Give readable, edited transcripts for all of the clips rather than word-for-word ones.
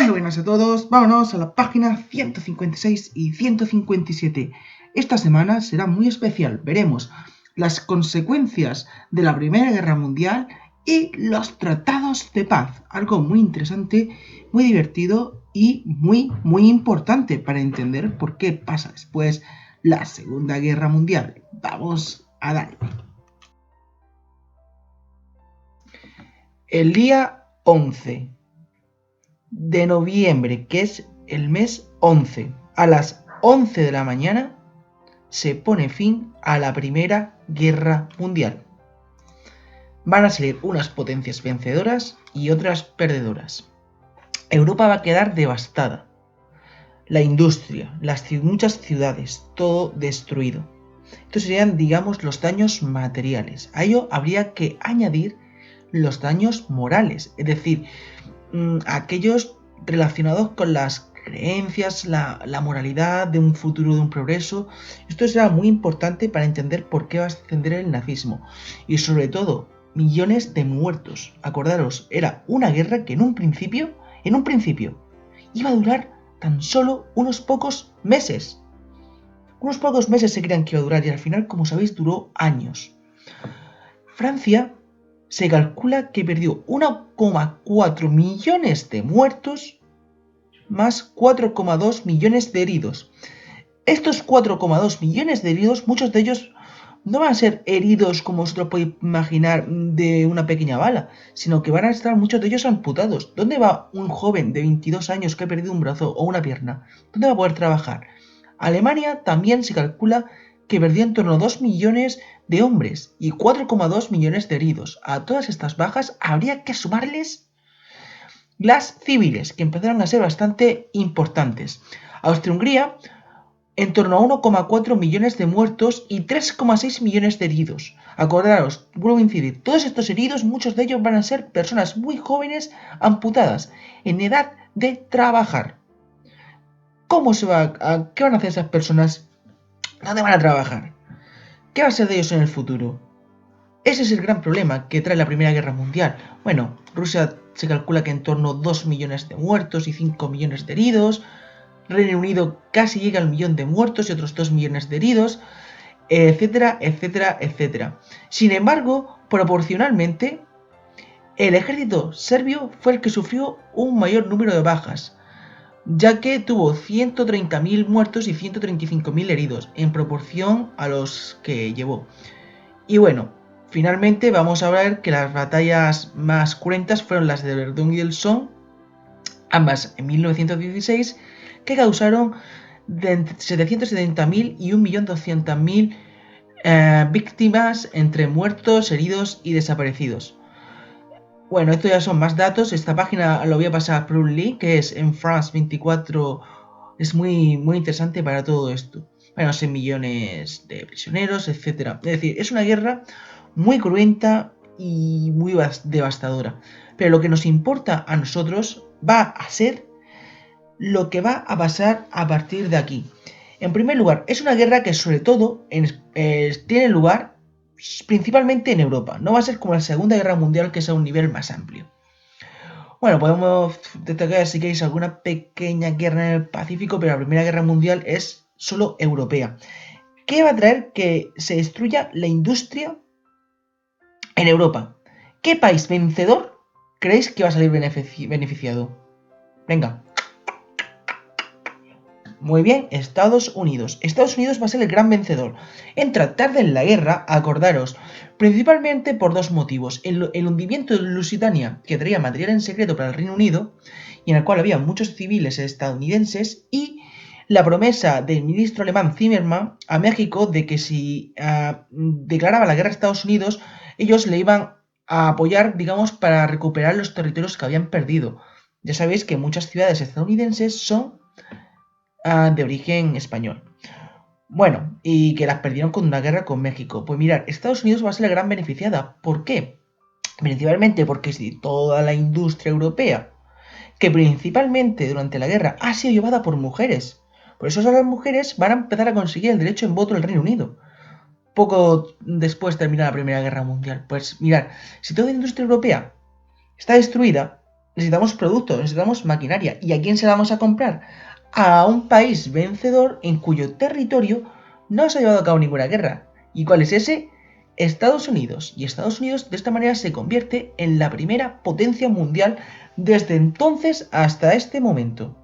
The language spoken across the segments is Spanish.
Buenas a todos, vámonos a la página 156 y 157. Esta semana será muy especial, veremos las consecuencias de la Primera Guerra Mundial y los tratados de paz, algo muy interesante, muy divertido y muy importante para entender por qué pasa después la Segunda Guerra Mundial. Vamos a darle. El día 11 de noviembre, que es el mes 11, a las 11 de la mañana, se pone fin a la Primera Guerra Mundial. Van a salir unas potencias vencedoras y otras perdedoras. Europa va a quedar devastada. La industria, muchas ciudades, todo destruido. Estos serían, digamos, los daños materiales. A ello habría que añadir los daños morales, es decir, aquellos relacionados con las creencias, la moralidad de un futuro, de un progreso. Esto será muy importante para entender por qué va a ascender el nazismo. Y sobre todo, millones de muertos. Acordaros, era una guerra que en un principio, iba a durar tan solo unos pocos meses. Unos pocos meses se creían que iba a durar y al final, como sabéis, duró años. Francia se calcula que perdió 1,4 millones de muertos más 4,2 millones de heridos. Estos 4,2 millones de heridos, muchos de ellos no van a ser heridos como vosotros podéis imaginar de una pequeña bala, sino que van a estar muchos de ellos amputados. ¿Dónde va un joven de 22 años que ha perdido un brazo o una pierna? ¿Dónde va a poder trabajar? Alemania también se calcula que perdió en torno a 2 millones de hombres y 4,2 millones de heridos. A todas estas bajas habría que sumarles las civiles, que empezaron a ser bastante importantes. Austria-Hungría, en torno a 1,4 millones de muertos y 3,6 millones de heridos. Acordaros, vuelvo a incidir, todos estos heridos, muchos de ellos van a ser personas muy jóvenes amputadas, en edad de trabajar. ¿Qué van a hacer esas personas? ¿Dónde van a trabajar? ¿Qué va a ser de ellos en el futuro? Ese es el gran problema que trae la Primera Guerra Mundial. Bueno, Rusia se calcula que en torno a 2 millones de muertos y 5 millones de heridos. Reino Unido casi llega al millón de muertos y otros 2 millones de heridos, etcétera, etcétera, etcétera. Sin embargo, proporcionalmente, el ejército serbio fue el que sufrió un mayor número de bajas, ya que tuvo 130.000 muertos y 135.000 heridos, en proporción a los que llevó. Y bueno, finalmente vamos a ver que las batallas más cruentas fueron las de Verdún y el Somme, ambas en 1916, que causaron de 770.000 y 1.200.000 víctimas entre muertos, heridos y desaparecidos. Bueno, esto ya son más datos. Esta página lo voy a pasar por un link que es en France 24. Es muy interesante para todo esto. Bueno, 6 millones de prisioneros, etc. Es decir, es una guerra muy cruenta y muy devastadora. Pero lo que nos importa a nosotros va a ser lo que va a pasar a partir de aquí. En primer lugar, es una guerra que sobre todo tiene lugar principalmente en Europa. No va a ser como la Segunda Guerra Mundial, que es a un nivel más amplio. Bueno, podemos destacar si queréis alguna pequeña guerra en el Pacífico, pero la Primera Guerra Mundial es solo europea. ¿Qué va a traer que se destruya la industria en Europa? ¿Qué país vencedor creéis que va a salir beneficiado? Venga. Muy bien, Estados Unidos. Estados Unidos va a ser el gran vencedor. Entra tarde en la guerra, acordaros, principalmente por dos motivos. El hundimiento de Lusitania, que traía material en secreto para el Reino Unido, y en el cual había muchos civiles estadounidenses, y la promesa del ministro alemán Zimmermann a México de que si declaraba la guerra a Estados Unidos, ellos le iban a apoyar, digamos, para recuperar los territorios que habían perdido. Ya sabéis que muchas ciudades estadounidenses son de origen español. Bueno, y que las perdieron con una guerra con México. Pues mirad, Estados Unidos va a ser la gran beneficiada. ¿Por qué? Principalmente porque si toda la industria europea, que principalmente durante la guerra ha sido llevada por mujeres, por eso las mujeres van a empezar a conseguir el derecho en voto en el Reino Unido. Poco después de terminar la Primera Guerra Mundial. Pues mirad, si toda la industria europea está destruida, necesitamos productos, necesitamos maquinaria. ¿Y a quién se la vamos a comprar? A un país vencedor en cuyo territorio no se ha llevado a cabo ninguna guerra. ¿Y cuál es ese? Estados Unidos. Y Estados Unidos de esta manera se convierte en la primera potencia mundial desde entonces hasta este momento.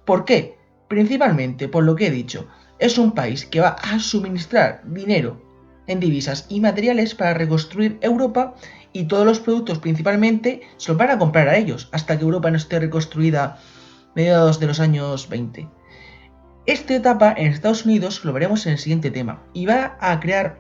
¿Por qué? Principalmente por lo que he dicho. Es un país que va a suministrar dinero en divisas y materiales para reconstruir Europa, y todos los productos principalmente se los van a comprar a ellos hasta que Europa no esté reconstruida mediados de los años 20. Esta etapa en Estados Unidos lo veremos en el siguiente tema y va a crear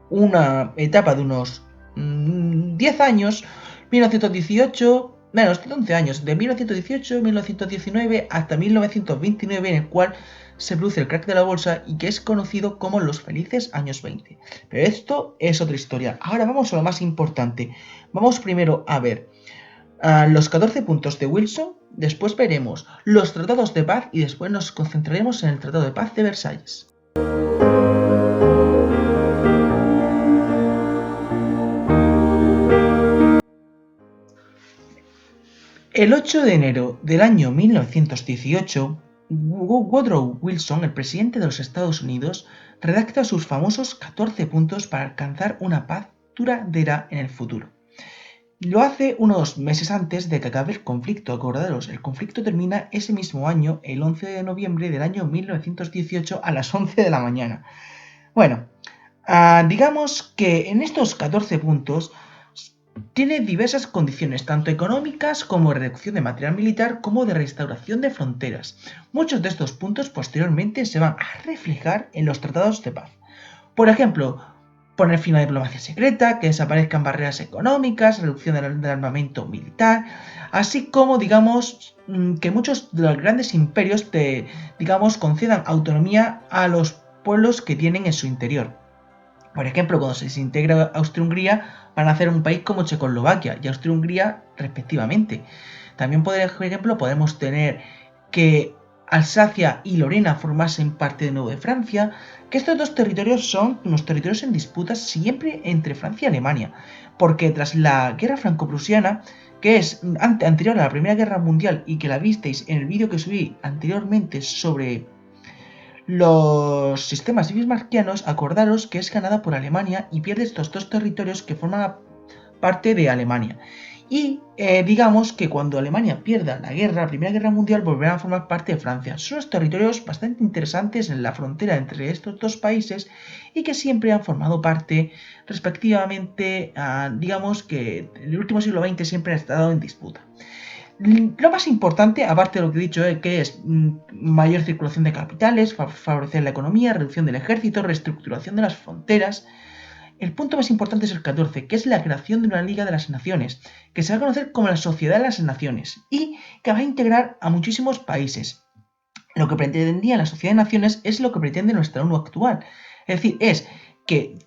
una etapa de unos 10 años, 1918, menos 11 años, de 1918, 1919 hasta 1929, en el cual se produce el crack de la bolsa y que es conocido como los felices años 20. Pero esto es otra historia. Ahora vamos a lo más importante. Vamos primero a ver los 14 puntos de Wilson, después veremos los tratados de paz y después nos concentraremos en el Tratado de Paz de Versalles. El 8 de enero del año 1918, Woodrow Wilson, el presidente de los Estados Unidos, redacta sus famosos 14 puntos para alcanzar una paz duradera en el futuro. Lo hace unos meses antes de que acabe el conflicto. Acordaros, el conflicto termina ese mismo año, el 11 de noviembre del año 1918 a las 11 de la mañana. Bueno, digamos que en estos 14 puntos tiene diversas condiciones, tanto económicas como de reducción de material militar, como de restauración de fronteras. Muchos de estos puntos posteriormente se van a reflejar en los tratados de paz. Por ejemplo, poner fin a la diplomacia secreta, que desaparezcan barreras económicas, reducción del armamento militar, así como, digamos, que muchos de los grandes imperios concedan autonomía a los pueblos que tienen en su interior. Por ejemplo, cuando se desintegra Austria-Hungría, van a hacer un país como Checoslovaquia y Austria-Hungría respectivamente. También, por ejemplo, podemos tener que Alsacia y Lorena formasen parte de nuevo de Francia, que estos dos territorios son unos territorios en disputa siempre entre Francia y Alemania, porque tras la guerra franco-prusiana, que es anterior a la Primera Guerra Mundial y que la visteis en el vídeo que subí anteriormente sobre los sistemas bismarckianos, acordaros que es ganada por Alemania y pierde estos dos territorios que forman parte de Alemania. Y digamos que cuando Alemania pierda la Primera Guerra Mundial, volverán a formar parte de Francia. Son unos territorios bastante interesantes en la frontera entre estos dos países y que siempre han formado parte, respectivamente, digamos que en el último siglo XX siempre han estado en disputa. Lo más importante, aparte de lo que he dicho, que es mayor circulación de capitales, favorecer la economía, reducción del ejército, reestructuración de las fronteras. El punto más importante es el 14, que es la creación de una Liga de las Naciones, que se va a conocer como la Sociedad de las Naciones y que va a integrar a muchísimos países. Lo que pretendía la Sociedad de Naciones es lo que pretende nuestra ONU actual. Es decir, es que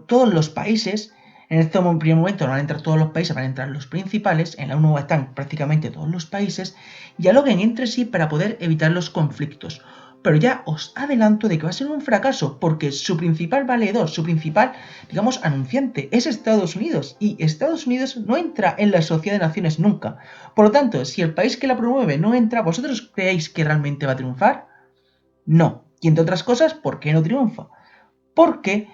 todos los países, en este primer momento no van a entrar todos los países, van a entrar los principales, en la ONU están prácticamente todos los países, dialoguen entre sí para poder evitar los conflictos. Pero ya os adelanto de que va a ser un fracaso, porque su principal valedor, su principal, digamos, anunciante es Estados Unidos, y Estados Unidos no entra en la Sociedad de Naciones nunca. Por lo tanto, si el país que la promueve no entra, ¿vosotros creéis que realmente va a triunfar? No. Y entre otras cosas, ¿por qué no triunfa? Porque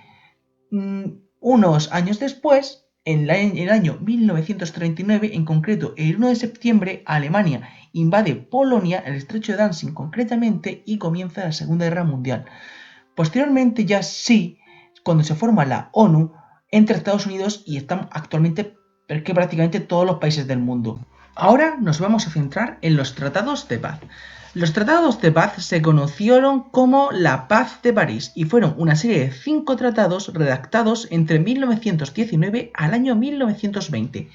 unos años después, en el año 1939, en concreto el 1 de septiembre, Alemania invade Polonia, el estrecho de Danzig concretamente, y comienza la Segunda Guerra Mundial. Posteriormente, ya sí, cuando se forma la ONU, entra Estados Unidos y están actualmente prácticamente todos los países del mundo. Ahora nos vamos a centrar en los tratados de paz. Los tratados de paz se conocieron como la Paz de París y fueron una serie de 5 tratados redactados entre 1919 al año 1920.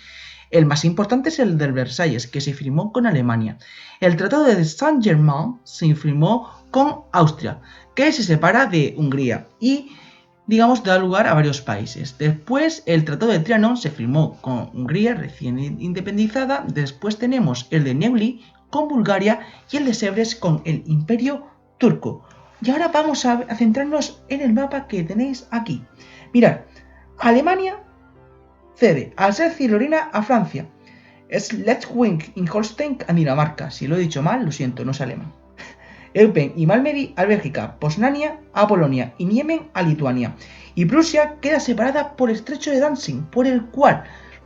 El más importante es el de Versalles, que se firmó con Alemania. El Tratado de Saint-Germain se firmó con Austria, que se separa de Hungría y, digamos, da lugar a varios países. Después, el Tratado de Trianon se firmó con Hungría recién independizada. Después tenemos el de Neuilly con Bulgaria y el de Sèvres con el Imperio Turco. Y ahora vamos a centrarnos en el mapa que tenéis aquí. Mirad, Alemania cede Alsacia y Lorena a Francia. Schleswig-Holstein a Dinamarca. Si lo he dicho mal, lo siento, no es alemán. Eupen y Malmedy a Bélgica, Posnania a Polonia y Niemen a Lituania. Y Prusia queda separada por el estrecho de Danzig, por el cual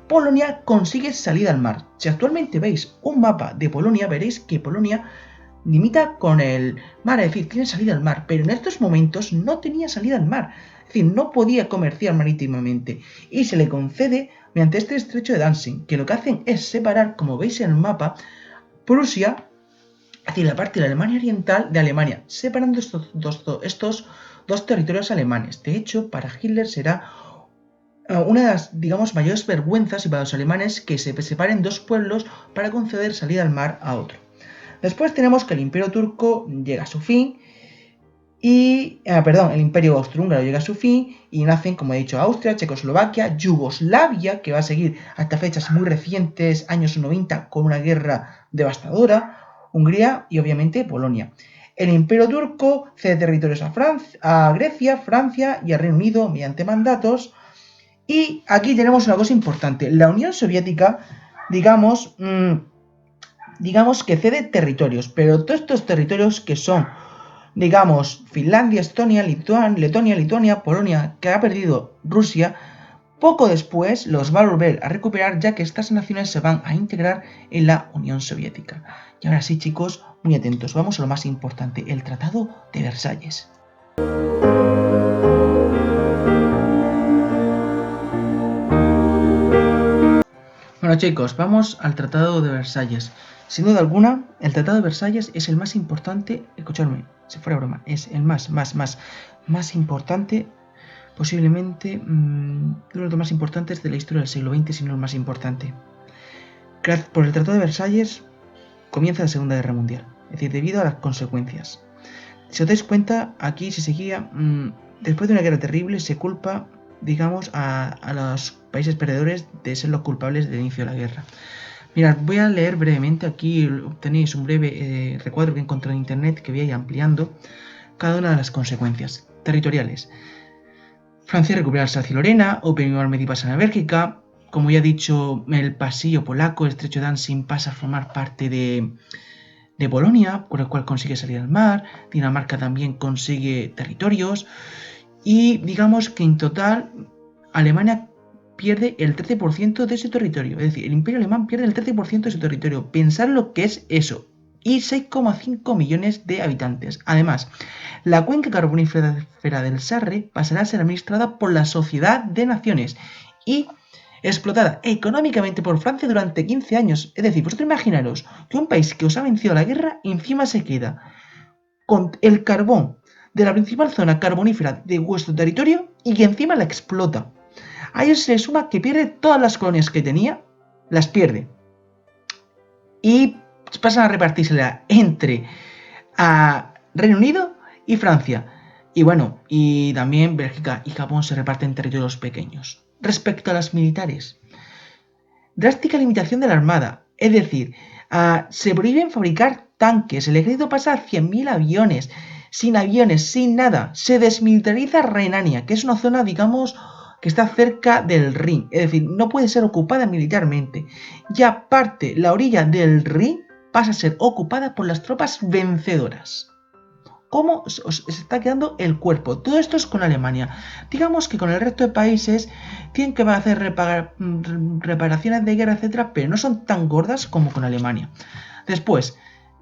Polonia consigue salida al mar. Si actualmente veis un mapa de Polonia, veréis que Polonia limita con el mar, es decir, tiene salida al mar, pero en estos momentos no tenía salida al mar, es decir, no podía comerciar marítimamente y se le concede mediante este estrecho de Danzig, que lo que hacen es separar, como veis en el mapa, Prusia, es decir, la parte de la Alemania oriental de Alemania, separando estos dos territorios alemanes. De hecho, para Hitler será una de las, digamos, mayores vergüenzas y para los alemanes que se separen dos pueblos para conceder salida al mar a otro. Después tenemos que el Imperio Turco llega a su fin y, el Imperio Austrohúngaro llega a su fin y nacen, como he dicho, Austria, Checoslovaquia, Yugoslavia, que va a seguir hasta fechas muy recientes, años 90, con una guerra devastadora, Hungría y obviamente Polonia. El Imperio Turco cede territorios a Grecia, Francia y al Reino Unido mediante mandatos. Y aquí tenemos una cosa importante. La Unión Soviética, digamos que cede territorios, pero todos estos territorios que son, digamos, Finlandia, Estonia, Letonia, Lituania, Polonia, que ha perdido Rusia, poco después los va a volver a recuperar, ya que estas naciones se van a integrar en la Unión Soviética. Y ahora sí, chicos, muy atentos, vamos a lo más importante, el Tratado de Versalles. Bueno, chicos, vamos al Tratado de Versalles. Sin duda alguna, el Tratado de Versalles es el más importante, escuchadme, si fuera broma, es el más importante, posiblemente uno de los más importantes de la historia del siglo XX, si no el más importante. Por el Tratado de Versalles comienza la Segunda Guerra Mundial, es decir, debido a las consecuencias. Si os dais cuenta, aquí se seguía, después de una guerra terrible, se culpa, digamos, a los países perdedores de ser los culpables del inicio de la guerra. Mirad, voy a leer brevemente, aquí tenéis un breve recuadro que encontré en internet que voy a ir ampliando cada una de las consecuencias territoriales. Francia recupera Alsacia y Lorena, Eupen y Malmedy pasan a Bélgica, como ya he dicho, el pasillo polaco, el estrecho de Danzig pasa a formar parte de Polonia, con el cual consigue salir al mar, Dinamarca también consigue territorios, y digamos que en total Alemania pierde el 13% de ese territorio, es decir, el Imperio Alemán pierde el 13% de su territorio. Pensad lo que es eso, y 6,5 millones de habitantes. Además, la cuenca carbonífera del Sarre pasará a ser administrada por la Sociedad de Naciones y explotada económicamente por Francia durante 15 años. Es decir, vosotros imaginaros que un país que os ha vencido la guerra encima se queda con el carbón de la principal zona carbonífera de vuestro territorio y que encima la explota. A ello se le suma que pierde todas las colonias que tenía, las pierde. Y pasan a repartírsela entre Reino Unido y Francia. Y bueno, y también Bélgica y Japón se reparten territorios pequeños. Respecto a las militares, drástica limitación de la armada, es decir, se prohíben fabricar tanques, el ejército pasa a 100.000 aviones, sin nada, se desmilitariza Renania, que es una zona, digamos, que está cerca del Rin, es decir, no puede ser ocupada militarmente. Y aparte, la orilla del Rin pasa a ser ocupada por las tropas vencedoras. ¿Cómo se está quedando el cuerpo? Todo esto es con Alemania. Digamos que con el resto de países tienen que hacer reparaciones de guerra, etcétera, pero no son tan gordas como con Alemania. Después,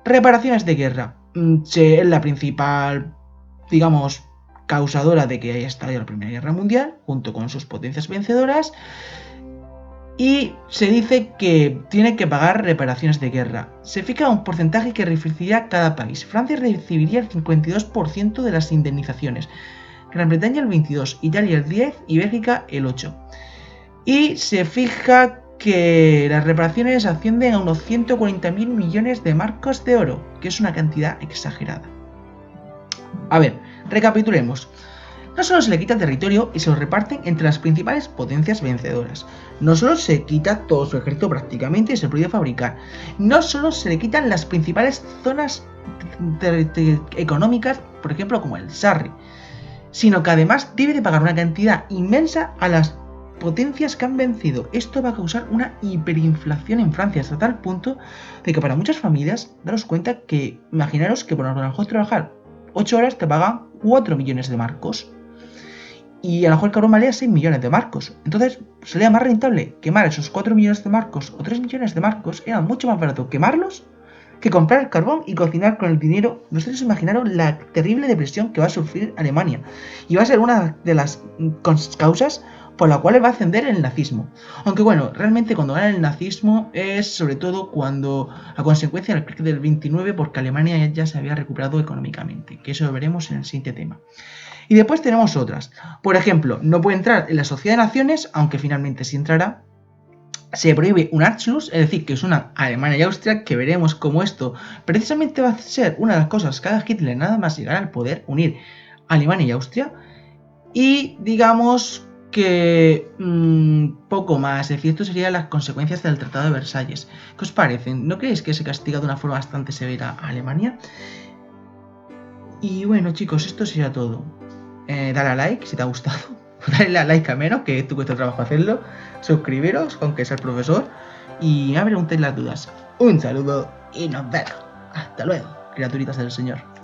reparaciones de guerra. Es la principal, digamos, causadora de que haya estallado la Primera Guerra Mundial, junto con sus potencias vencedoras. Y se dice que tiene que pagar reparaciones de guerra. Se fija un porcentaje que recibirá cada país. Francia recibiría el 52% de las indemnizaciones, Gran Bretaña el 22%, Italia el 10% y Bélgica el 8%. Y se fija que las reparaciones ascienden a unos 140.000 millones de marcos de oro, que es una cantidad exagerada. A ver, recapitulemos. No solo se le quita territorio y se lo reparten entre las principales potencias vencedoras. No solo se quita todo su ejército prácticamente y se prohíbe fabricar. No solo se le quitan las principales zonas económicas, por ejemplo como el Sarre, sino que además debe de pagar una cantidad inmensa a las potencias que han vencido. Esto va a causar una hiperinflación en Francia, hasta tal punto de que para muchas familias, daros cuenta que, imaginaros que por a lo mejor trabajar 8 horas te pagan 4 millones de marcos. Y a lo mejor el carbón valía 6 millones de marcos. Entonces sería más rentable quemar esos 4 millones de marcos o 3 millones de marcos. Era mucho más barato quemarlos que comprar el carbón y cocinar con el dinero. Vosotros imaginaros la terrible depresión que va a sufrir Alemania. Y va a ser una de las causas por la cual va a ascender el nazismo. Aunque bueno, realmente cuando gana el nazismo es sobre todo cuando a consecuencia del clic del 29, porque Alemania ya se había recuperado económicamente, que eso lo veremos en el siguiente tema. Y después tenemos otras. Por ejemplo, no puede entrar en la Sociedad de Naciones, aunque finalmente sí entrará. Se prohíbe un Anschluss, es decir, que es una Alemania y Austria, que veremos cómo esto precisamente va a ser una de las cosas que haga Hitler nada más llegar al poder, unir Alemania y Austria. Y digamos que poco más, es decir, esto serían las consecuencias del Tratado de Versalles. ¿Qué os parecen? ¿No creéis que se castiga de una forma bastante severa a Alemania? Y bueno chicos, esto sería todo. Dale a like si te ha gustado. Dale a like al menos, que tú cuesta trabajo hacerlo. Suscribiros, aunque sea el profesor. Y no me preguntéis las dudas. Un saludo y nos vemos. Hasta luego, criaturitas del Señor.